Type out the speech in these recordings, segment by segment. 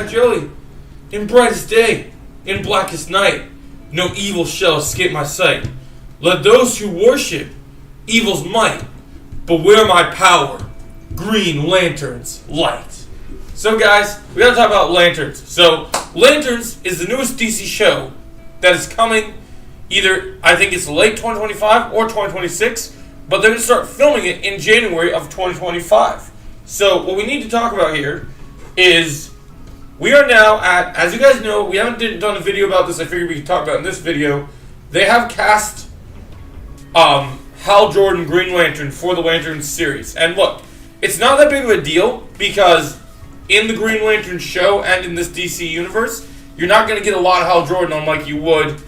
Jack Joey. In brightest day, in blackest night, no evil shall escape my sight. Let those who worship evil's might beware my power, Green Lantern's light. So guys, we gotta talk about Lanterns. So, Lanterns is the newest DC show that is coming either, I think it's late 2025 or 2026, but they're gonna start filming it in January of 2025. So, what we need to talk about here is we are now at, as you guys know, we haven't done a video about this, I figured we could talk about it in this video. They have cast Hal Jordan Green Lantern for the Lantern series. And look, it's not that big of a deal because in the Green Lantern show and in this DC universe, you're not going to get a lot of Hal Jordan on like you would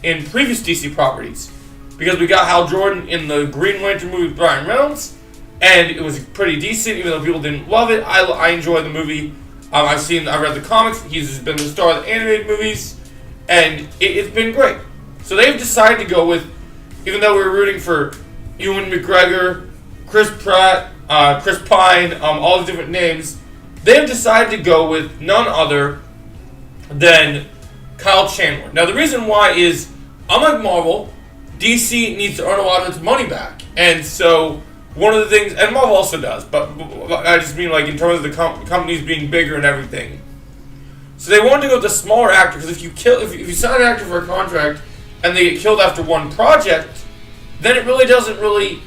in previous DC properties. Because we got Hal Jordan in the Green Lantern movie with Ryan Reynolds, and it was pretty decent, even though people didn't love it. I enjoyed the movie. I read the comics. He's been the star of the animated movies, and it's been great. So they've decided to go with, even though we were rooting for Ewan McGregor, Chris Pratt, Chris Pine, all the different names, they've decided to go with none other than Kyle Chandler. Now the reason why is, unlike Marvel, DC needs to earn a lot of its money back, and so one of the things, and Marvel also does, but I just mean like in terms of the companies being bigger and everything. So they wanted to go with the smaller actor, because if you sign an actor for a contract and they get killed after one project, then it really doesn't really.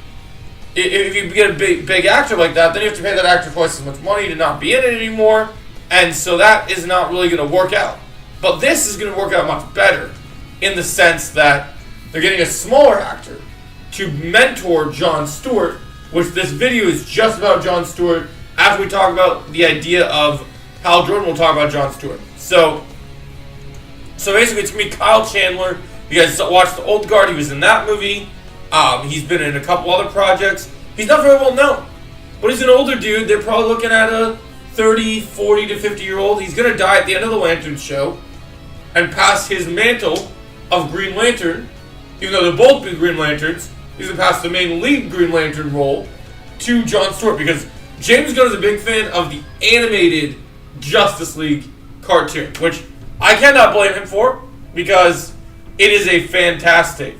If you get a big actor like that, then you have to pay that actor twice as much money to not be in it anymore, and so that is not really going to work out. But this is going to work out much better, in the sense that they're getting a smaller actor to mentor Jon Stewart, which this video is just about Jon Stewart. After we talk about the idea of Hal Jordan, we'll talk about Jon Stewart. So basically it's going to be Kyle Chandler. You guys watched The Old Guard, he was in that movie. He's been in a couple other projects. He's not very well known, but he's an older dude. They're probably looking at a 30, 40 to 50-year-old. He's going to die at the end of the Lantern show and pass his mantle of Green Lantern, even though they're both big Green Lanterns. He's going to pass the main lead Green Lantern role to Jon Stewart, because James Gunn is a big fan of the animated Justice League cartoon, which I cannot blame him for, because it is a fantastic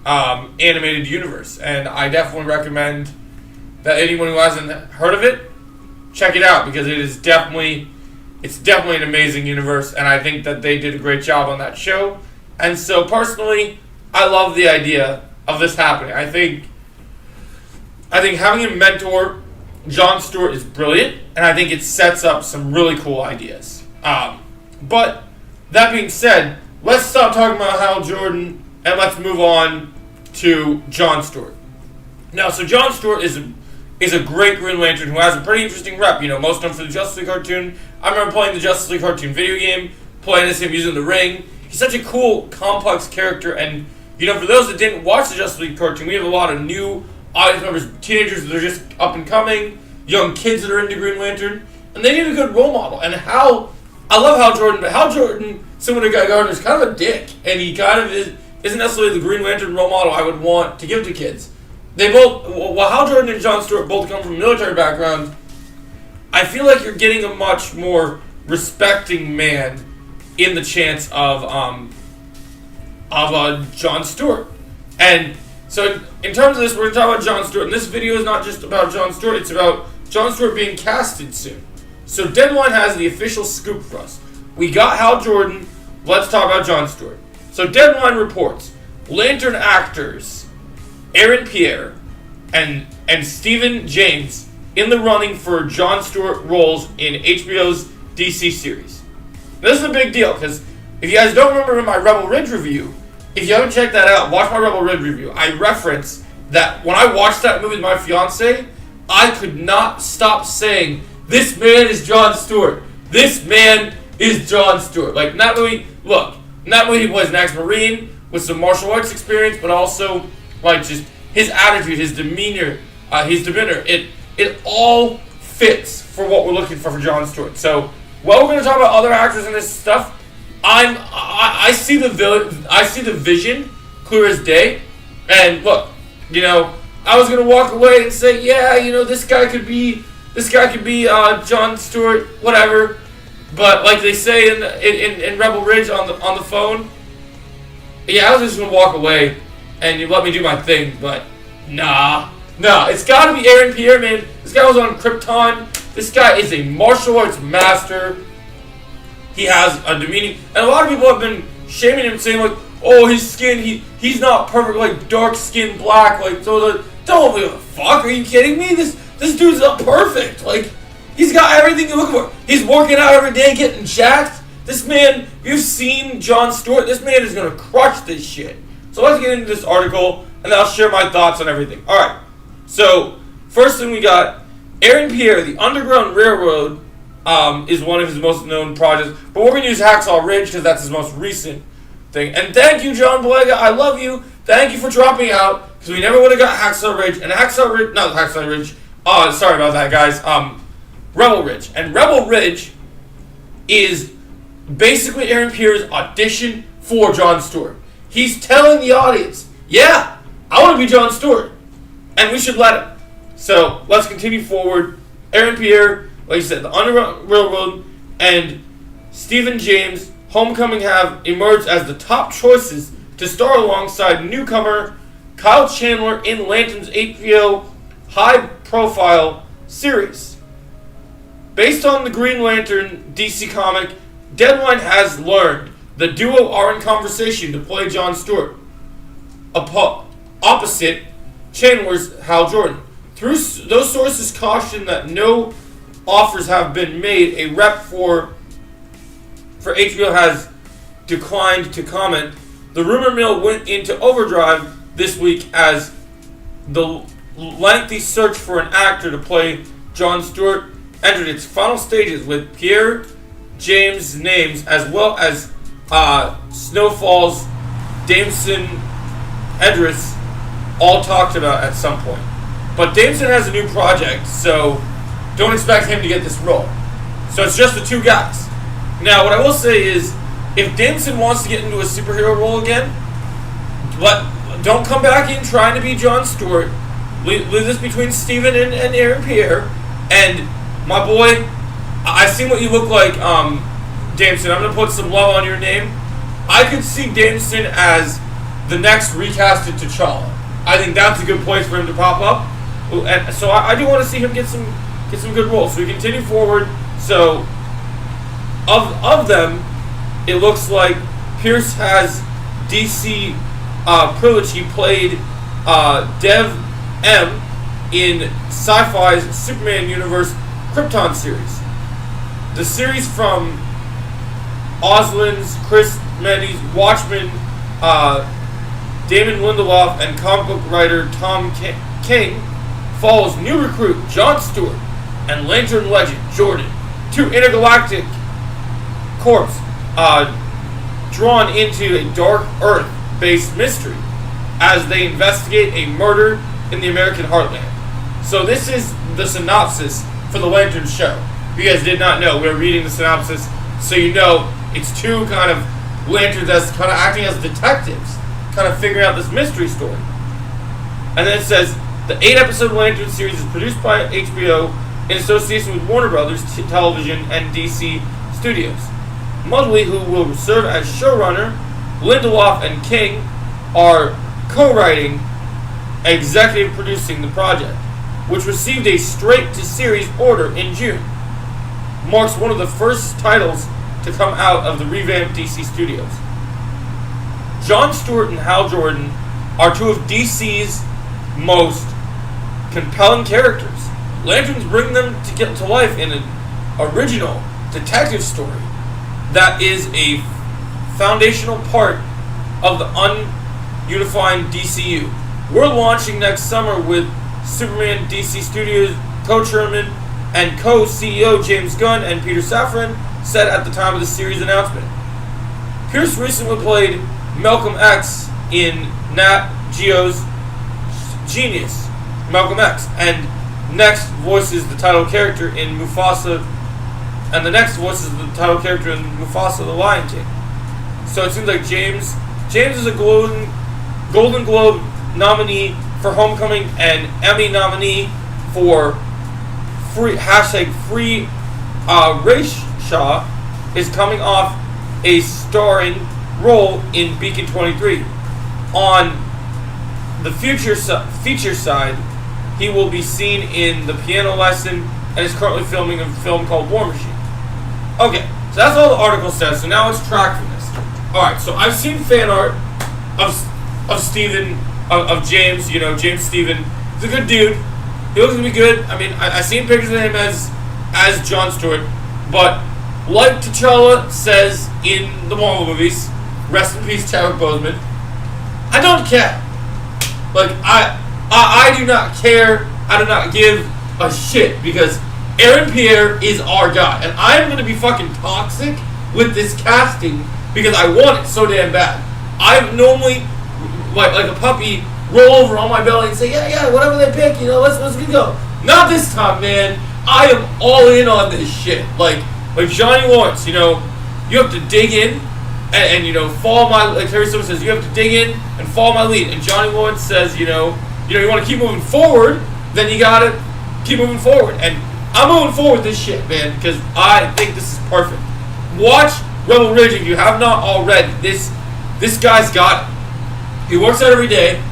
animated universe, and I definitely recommend that anyone who hasn't heard of it, check it out, because it's definitely an amazing universe, and I think that they did a great job on that show. And so personally, I love the idea of this happening. I think having him mentor Jon Stewart is brilliant, and I think it sets up some really cool ideas. But that being said, let's stop talking about Hal Jordan and let's move on to Jon Stewart. Now, so Jon Stewart is a great Green Lantern who has a pretty interesting rep. You know, most known for the Justice League cartoon. I remember playing the Justice League cartoon video game, playing as him using the ring. He's such a cool, complex character, and you know, for those that didn't watch the Justice League cartoon, we have a lot of new audience members, teenagers that are just up and coming, young kids that are into Green Lantern, and they need a good role model. And I love Hal Jordan, but Hal Jordan, similar to Guy Gardner, is kind of a dick, and he kind of isn't necessarily the Green Lantern role model I would want to give to kids. While Hal Jordan and Jon Stewart both come from a military background, I feel like you're getting a much more respecting man in the chance of Jon Stewart. And so in terms of this, we're going to talk about Jon Stewart. And this video is not just about Jon Stewart, it's about Jon Stewart being casted soon. So Deadline has the official scoop for us. We got Hal Jordan, let's talk about Jon Stewart. So Deadline reports, Lantern actors Aaron Pierre and Stephen James in the running for Jon Stewart roles in HBO's DC series. This is a big deal, because if you guys don't remember my Rebel Ridge review, if you haven't checked that out, watch my Rebel Ridge review. I reference that when I watched that movie with my fiance, I could not stop saying, this man is Jon Stewart. This man is Jon Stewart. Like, in that movie, look, in that movie he plays an ex-Marine with some martial arts experience, but also, like, just his attitude, his demeanor, it all fits for what we're looking for Jon Stewart. So, while we're going to talk about other actors in this stuff, I see the vision clear as day. And look, you know, I was gonna walk away and say, yeah, you know, this guy could be Jon Stewart, whatever. But like they say in Rebel Ridge on the phone, yeah, I was just gonna walk away and you let me do my thing, but nah, it's gotta be Aaron Pierre, man. This guy was on Krypton. This guy is a martial arts master. He has a demeaning, and a lot of people have been shaming him, saying like, "Oh, his skin, he's not perfect, like dark skin, black, like so." Don't give a fuck. Are you kidding me? This dude's not perfect. Like, he's got everything you're looking for. He's working out every day, getting jacked. This man, you've seen Jon Stewart. This man is gonna crush this shit. So let's get into this article, and then I'll share my thoughts on everything. All right. So first thing we got, Aaron Pierre, the Underground Railroad. Is one of his most known projects. But we're going to use Hacksaw Ridge because that's his most recent thing. And thank you, John Boyega. I love you. Thank you for dropping out because we never would have got Hacksaw Ridge. And not Hacksaw Ridge. Sorry about that, guys. Rebel Ridge. And Rebel Ridge is basically Aaron Pierre's audition for Jon Stewart. He's telling the audience, yeah, I want to be Jon Stewart. And we should let him. So let's continue forward. Aaron Pierre, like I said, the Underground Railroad and Stephen James Homecoming have emerged as the top choices to star alongside newcomer Kyle Chandler in Lantern's HBO high-profile series. Based on the Green Lantern DC comic, Deadline has learned the duo are in conversation to play Jon Stewart, opposite Chandler's Hal Jordan. Through those sources caution that no offers have been made. A rep for HBO has declined to comment. The rumor mill went into overdrive this week as the lengthy search for an actor to play Jon Stewart entered its final stages, with Pierre James' names as well as Snowfall's Damson Idris all talked about at some point. But Damson has a new project, so don't expect him to get this role. So it's just the two guys. Now, what I will say is, if Damson wants to get into a superhero role again, don't come back in trying to be Jon Stewart. Leave this between Steven and Aaron Pierre. And my boy, I've seen what you look like, Damson. I'm going to put some love on your name. I could see Damson as the next recasted T'Challa. I think that's a good place for him to pop up. And so I do want to see him get some good roles. So we continue forward. So of them, it looks like Pierce has DC privilege. He played Dev M in Sci-Fi's Superman Universe Krypton series. The series from Oslin's, Chris Mendes, Watchmen, Damon Lindelof, and comic book writer Tom King follows new recruit Jon Stewart and Lantern legend Jordan, two intergalactic corps drawn into a dark Earth-based mystery as they investigate a murder in the American heartland. So this is the synopsis for the Lantern show. If you guys did not know, we're reading the synopsis, so you know it's two kind of Lanterns that's kind of acting as detectives, kind of figuring out this mystery story. And then it says, the 8-episode Lantern series is produced by HBO in association with Warner Brothers Television and DC Studios. Mudley, who will serve as showrunner, Lindelof and King are co-writing, executive producing the project, which received a straight-to-series order in June. Marks one of the first titles to come out of the revamped DC Studios. Jon Stewart and Hal Jordan are two of DC's most compelling characters. Lanterns bring them to get to life in an original detective story that is a foundational part of the unifying DCU. We're launching next summer with Superman DC Studios co-chairman and co-CEO James Gunn and Peter Safran said at the time of the series announcement. Pierce recently played Malcolm X in Nat Geo's Genius, Malcolm X, and next voices the title character in Mufasa, the Lion King. So it seems like James is a Golden Globe nominee for Homecoming and Emmy nominee for free Race Shaw is coming off a starring role in Beacon 23. On the feature side, he will be seen in The Piano Lesson and is currently filming a film called War Machine. Okay, so that's all the article says, so now let's track from this. Alright, so I've seen fan art of Steven, of James, James Steven. He's a good dude. He looks to be good. I mean, I've seen pictures of him as Jon Stewart, but like T'Challa says in the Marvel movies, rest in peace, Chadwick Boseman, I don't care. Like, I do not care. I do not give a shit because Aaron Pierre is our guy. And I'm going to be fucking toxic with this casting because I want it so damn bad. I normally, like a puppy, roll over on my belly and say, yeah, whatever they pick, let's go. Not this time, man. I am all in on this shit. Like Johnny Lawrence, you have to dig in and follow my, like Terry Silver says, you have to dig in and follow my lead. And Johnny Lawrence says, you want to keep moving forward, then you got to keep moving forward. And I'm moving forward with this shit, man, because I think this is perfect. Watch Rebel Ridge if you have not already. This guy's got it. He works out every day.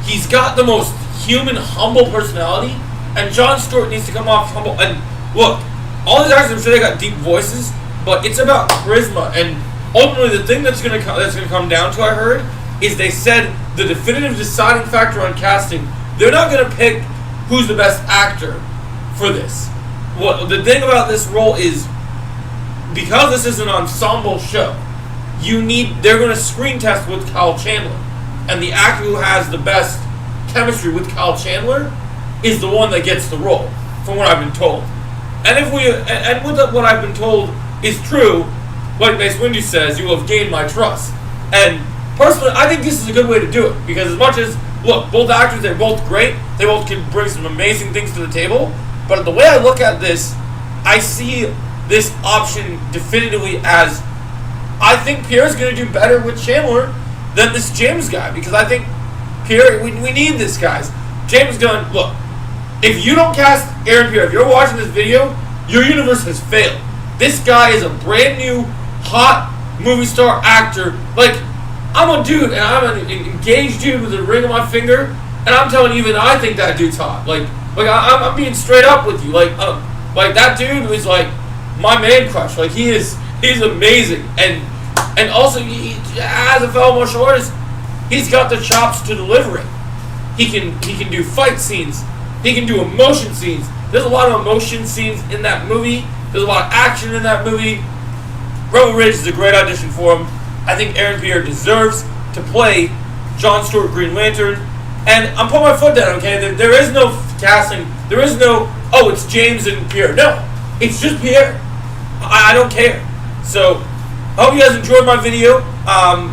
He's got the most human, humble personality, and Jon Stewart needs to come off humble. And look, all these actors, I'm sure they got deep voices, but it's about charisma. And ultimately, the thing that's gonna come down to, I heard, is they said the definitive deciding factor on casting. They're not gonna pick who's the best actor for this. Well, the thing about this role is because this is an ensemble show, they're gonna screen test with Kyle Chandler. And the actor who has the best chemistry with Kyle Chandler is the one that gets the role, from what I've been told. And what I've been told is true, like Mace Windu says, you will have gained my trust. And personally, I think this is a good way to do it, because as much as, look, both actors, they're both great, they both can bring some amazing things to the table, but the way I look at this, I see this option definitively as, I think Pierre's going to do better with Chandler than this James guy, because I think Pierre, we need this, guys. James Gunn, look, if you don't cast Aaron Pierre, if you're watching this video, your universe has failed. This guy is a brand new, hot movie star actor. Like, I'm a dude, and I'm an engaged dude with a ring on my finger, and I'm telling you, even I think that dude's hot. Like I'm being straight up with you. Like that dude is like my man crush. Like he's amazing, and also he, as a fellow martial artist, he's got the chops to deliver it. He can do fight scenes. He can do emotion scenes. There's a lot of emotion scenes in that movie. There's a lot of action in that movie. Rebel Ridge is a great audition for him. I think Aaron Pierre deserves to play Jon Stewart Green Lantern. And I'm putting my foot down, okay? There is no casting. There is no, it's James and Pierre. No, it's just Pierre. I don't care. So, I hope you guys enjoyed my video.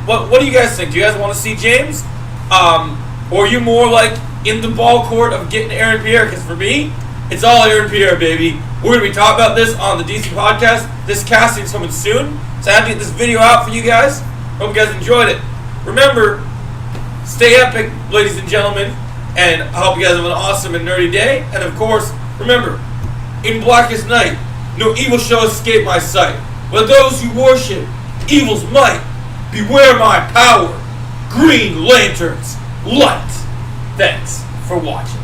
What do you guys think? Do you guys want to see James? Or are you more like in the ball court of getting Aaron Pierre? Because for me, it's all Aaron Pierre, baby. We're going to be talking about this on the DC podcast. This casting is coming soon. So I have to get this video out for you guys. Hope you guys enjoyed it. Remember, stay epic, ladies and gentlemen. And I hope you guys have an awesome and nerdy day. And of course, remember, in blackest night, no evil shall escape my sight. Let those who worship evil's might beware my power. Green Lanterns, light. Thanks for watching.